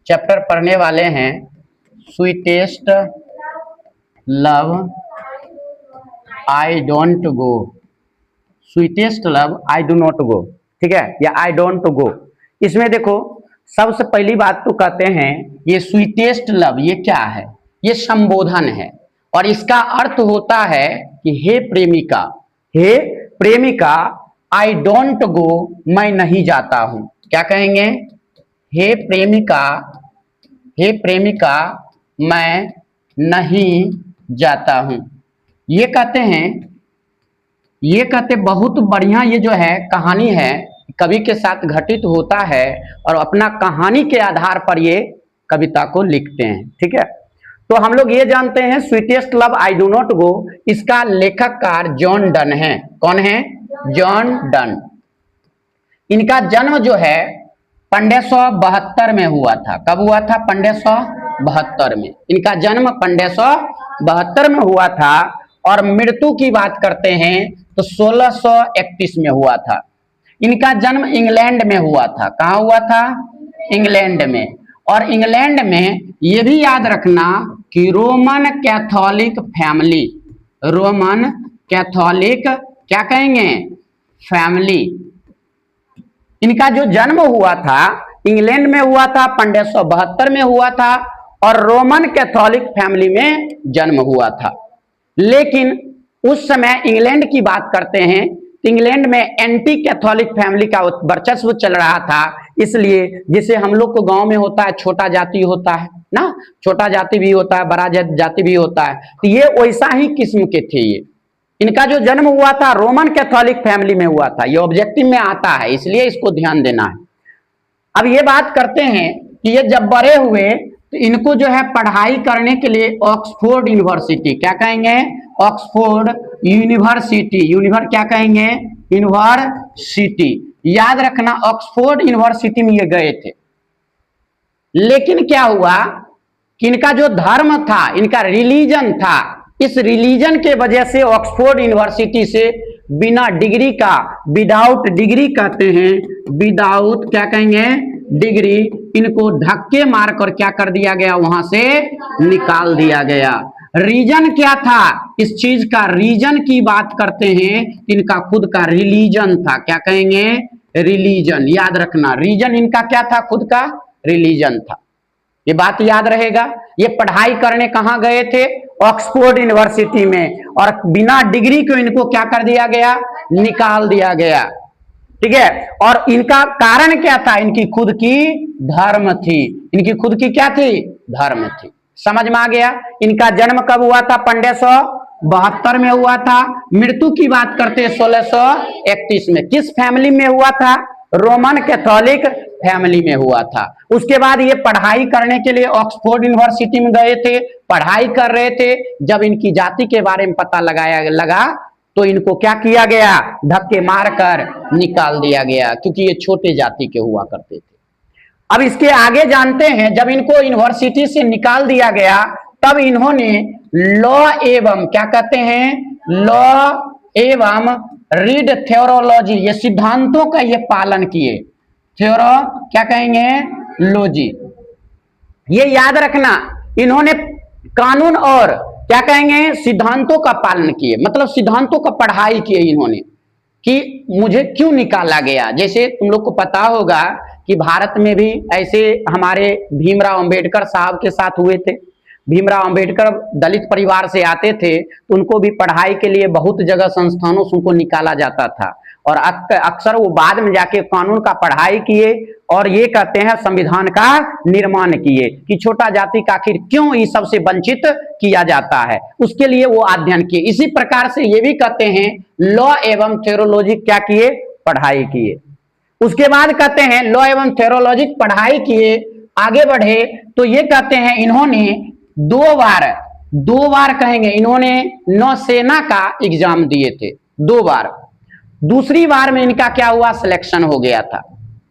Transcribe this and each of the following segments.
Chapter पढ़ने वाले हैं sweetest love I don't go. Sweetest love I do not गो, ठीक है, या आई डोंट गो। इसमें देखो सबसे पहली बात तो कहते हैं ये स्वीटेस्ट लव ये क्या है, ये संबोधन है और इसका अर्थ होता है कि हे प्रेमिका, हे प्रेमिका आई डोंट गो, मैं नहीं जाता हूं। क्या कहेंगे? हे प्रेमिका, हे प्रेमिका मैं नहीं जाता हूं। ये कहते हैं, ये कहते बहुत बढ़िया, ये जो है कहानी है कवि के साथ घटित होता है और अपना कहानी के आधार पर ये कविता को लिखते हैं, ठीक है। तो हम लोग ये जानते हैं sweetest love I do not गो, इसका लेखककार जॉन डन है। कौन है? John Donne. इनका जन्म जो है 1572 में हुआ था। कब हुआ था? 1572 में। इनका जन्म 1572 में हुआ था और मृत्यु की बात करते हैं तो 1631 में हुआ था। इनका जन्म इंग्लैंड में हुआ था। कहाँ हुआ था? इंग्लैंड में। और इंग्लैंड में ये भी याद रखना कि Roman Catholic family, Roman Catholic क्या कहेंगे? फैमिली। इनका जो जन्म हुआ था इंग्लैंड में हुआ था, 1572 में हुआ था और रोमन कैथोलिक फैमिली में जन्म हुआ था। लेकिन उस समय इंग्लैंड की बात करते हैं, इंग्लैंड में एंटी कैथोलिक फैमिली का वर्चस्व चल रहा था, इसलिए जैसे हम लोग को गांव में होता है छोटा जाति होता है ना, छोटा जाति भी होता है, बड़ा जाति भी होता है, तो ये वैसा ही किस्म के थे। ये इनका जो जन्म हुआ था रोमन कैथोलिक फैमिली में हुआ था। ये ऑब्जेक्टिव में आता है, इसलिए इसको ध्यान देना है। अब ये बात करते हैं कि ये जब बड़े हुए तो इनको जो है पढ़ाई करने के लिए ऑक्सफोर्ड यूनिवर्सिटी, क्या कहेंगे? ऑक्सफोर्ड यूनिवर्सिटी, क्या कहेंगे? यूनिवर्सिटी। याद रखना ऑक्सफोर्ड यूनिवर्सिटी में ये गए थे। लेकिन क्या हुआ कि इनका जो धर्म था, इनका रिलीजन था, इस रिलीजन के वजह से ऑक्सफोर्ड यूनिवर्सिटी से बिना डिग्री का, विदाउट डिग्री कहते हैं, विदाउट क्या कहेंगे? डिग्री, इनको धक्के मारकर क्या कर दिया गया? वहां से निकाल दिया गया। रीजन क्या था इस चीज का? रीजन की बात करते हैं, इनका खुद का रिलीजन था। क्या कहेंगे? रिलीजन। याद रखना रीजन इनका क्या था? खुद का रिलीजन था। ये बात याद रहेगा। ये पढ़ाई करने कहां गए थे? ऑक्सफोर्ड यूनिवर्सिटी में, और बिना डिग्री को इनको क्या कर दिया गया? निकाल दिया गया, ठीक है। और इनका कारण क्या था? इनकी खुद की धर्म थी। इनकी खुद की क्या थी? धर्म थी। समझ में आ गया? इनका जन्म कब हुआ था? 1572 में हुआ था। मृत्यु की बात करते 1631 में। किस फैमिली में हुआ था? रोमन कैथोलिक फैमिली में हुआ था। उसके बाद ये पढ़ाई करने के लिए ऑक्सफोर्ड यूनिवर्सिटी में गए थे, पढ़ाई कर रहे थे। जब इनकी जाति के बारे में पता लगा तो इनको क्या किया गया? धक्के मारकर निकाल दिया गया, क्योंकि ये छोटे जाति के हुआ करते थे। अब इसके आगे जानते हैं, जब इनको यूनिवर्सिटी से निकाल दिया गया तब इन्होंने लॉ एवं क्या कहते हैं? लॉ एवं रीड थ्योरोलॉजी, ये सिद्धांतों का ये पालन किए। थ्योरो क्या कहेंगे? लॉजी। ये याद रखना, इन्होंने कानून और क्या कहेंगे? सिद्धांतों का पालन किए, मतलब सिद्धांतों का पढ़ाई किए इन्होंने कि मुझे क्यों निकाला गया। जैसे तुम लोग को पता होगा कि भारत में भी ऐसे हमारे भीमराव अंबेडकर साहब के साथ हुए थे। भीमराव अंबेडकर दलित परिवार से आते थे, तो उनको भी पढ़ाई के लिए बहुत जगह संस्थानों से उनको निकाला जाता था और अक्सर वो बाद में जाके कानून का पढ़ाई किए और ये कहते हैं संविधान का निर्माण किए कि छोटा जाति का आखिर क्यों इस सबसे वंचित किया जाता है, उसके लिए वो अध्ययन किए। इसी प्रकार से ये भी कहते हैं लॉ एवं थ्योरोलॉजी क्या किए? पढ़ाई किए। उसके बाद कहते हैं लॉ एवं थ्योरोलॉजी पढ़ाई किए, आगे बढ़े तो ये कहते हैं इन्होंने दो बार कहेंगे, इन्होंने नौसेना का एग्जाम दिए थे 2 बार। दूसरी बार में इनका क्या हुआ? सिलेक्शन हो गया था।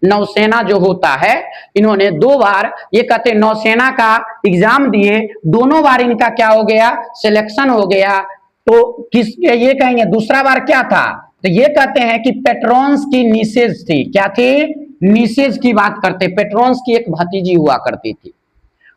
नौसेना जो होता है, इन्होंने 2 बार ये कहते हैं नौसेना का एग्जाम दिए, दोनों बार इनका क्या हो गया? सिलेक्शन हो गया। तो किस ये कहेंगे दूसरा बार क्या था? तो ये कहते हैं कि पेट्रॉन्स की निशेज थी। क्या थी? निसेस की बात करते हैं। पेट्रोन्स की एक भतीजी हुआ करती थी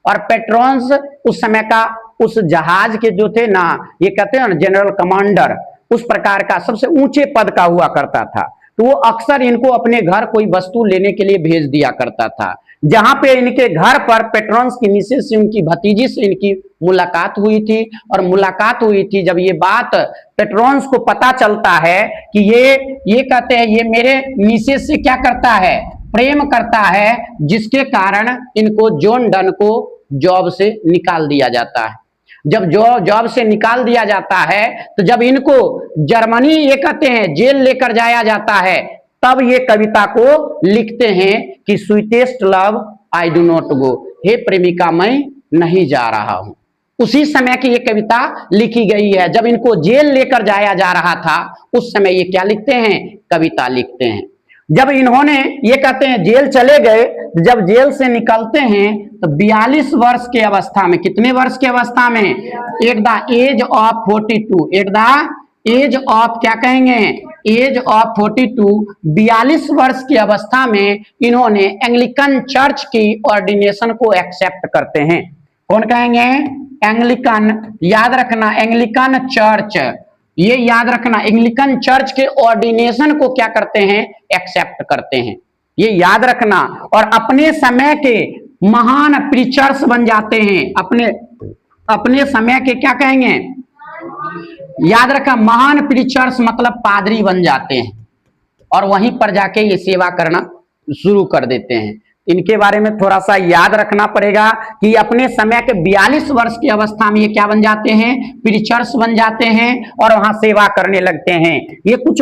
और पेट्रोन्स उस समय का उस जहाज के जो थे ना, ये कहते हैं ना जनरल कमांडर, उस प्रकार का सबसे ऊंचे पद का हुआ करता था। तो वो अक्सर इनको अपने घर कोई वस्तु लेने के लिए भेज दिया करता था। जहां पे इनके घर पर पेट्रोन्स की मिसेस से, उनकी भतीजी से इनकी मुलाकात हुई थी। और मुलाकात हुई थी जब ये बात पेट्रोन्स को पता चलता है कि ये कहते हैं ये मेरे मिसेस से क्या करता है, प्रेम करता है, जिसके कारण इनको जॉन डन को जॉब से निकाल दिया जाता है। जब जॉब से निकाल दिया जाता है तो जब इनको जर्मनी ये कहते हैं जेल लेकर जाया जाता है, तब ये कविता को लिखते हैं कि sweetest love I do not go, हे प्रेमिका मैं नहीं जा रहा हूं। उसी समय की ये कविता लिखी गई है। जब इनको जेल लेकर जाया जा रहा था उस समय ये क्या लिखते हैं, कविता लिखते हैं। जब इन्होंने ये कहते हैं जेल चले गए, जब जेल से निकलते हैं तो 42 वर्ष के अवस्था में, कितने वर्ष के अवस्था में, at the age of 42, at the age of क्या कहेंगे, एज ऑफ 42, 42 वर्ष की अवस्था में इन्होंने एंग्लिकन चर्च की ऑर्डिनेशन को एक्सेप्ट करते हैं। कौन कहेंगे, एंग्लिकन, याद रखना एंग्लिकन चर्च, ये याद रखना एंग्लिकन चर्च के ऑर्डिनेशन को क्या करते हैं, एक्सेप्ट करते हैं, ये याद रखना। और अपने समय के महान प्रीचर्स बन जाते हैं, अपने समय के क्या कहेंगे, याद रखा, महान प्रीचर्स मतलब पादरी बन जाते हैं और वहीं पर जाके ये सेवा करना शुरू कर देते हैं। इनके बारे में थोड़ा सा याद रखना पड़ेगा कि अपने समय के 42 वर्ष की अवस्था में ये क्या बन जाते हैं, प्रीचर्स बन जाते हैं और वहां सेवा करने लगते हैं। ये कुछ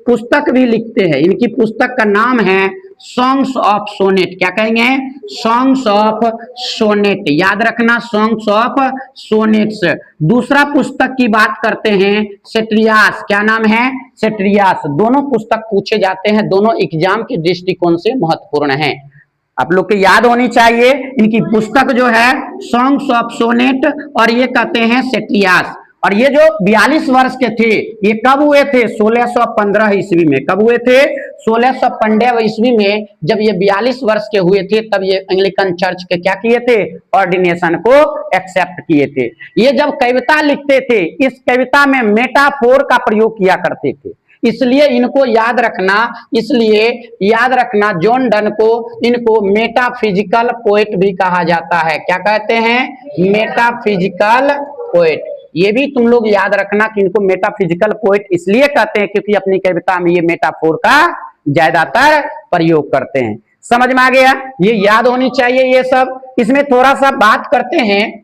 पुस्तक भी लिखते हैं। इनकी पुस्तक का नाम है सॉन्ग्स ऑफ सोनेट, क्या कहेंगे, सॉन्ग्स ऑफ सोनेट, याद रखना सॉन्ग्स ऑफ सोनेट्स। दूसरा पुस्तक की बात करते हैं सेट्रियास, क्या नाम है, सेट्रियास। दोनों पुस्तक पूछे जाते हैं, दोनों एग्जाम के दृष्टिकोण से महत्वपूर्ण है, आप लोग के याद होनी चाहिए। इनकी पुस्तक जो है सॉन्ग्स ऑफ सोनेट और ये कहते हैं सेट्रियास। और ये जो 42 वर्ष के थे ये कब हुए थे, 1615 ईस्वी में। कब हुए थे, 1615 ईस्वी में। जब ये 42 वर्ष के हुए थे तब ये एंग्लिकन चर्च के क्या किए थे, ऑर्डिनेशन को एक्सेप्ट किए थे। ये जब कविता लिखते थे इस कविता में मेटाफोर का प्रयोग किया करते थे, इसलिए इनको याद रखना, इसलिए याद रखना जॉन डन को इनको मेटाफिजिकल पोएट भी कहा जाता है। क्या कहते हैं, मेटाफिजिकल पोएट। ये भी तुम लोग याद रखना कि इनको मेटाफिजिकल पोएट इसलिए कहते हैं क्योंकि अपनी कविता में ये मेटाफोर का ज्यादातर प्रयोग करते हैं। समझ में आ गया, ये याद होनी चाहिए ये सब। इसमें थोड़ा सा बात करते हैं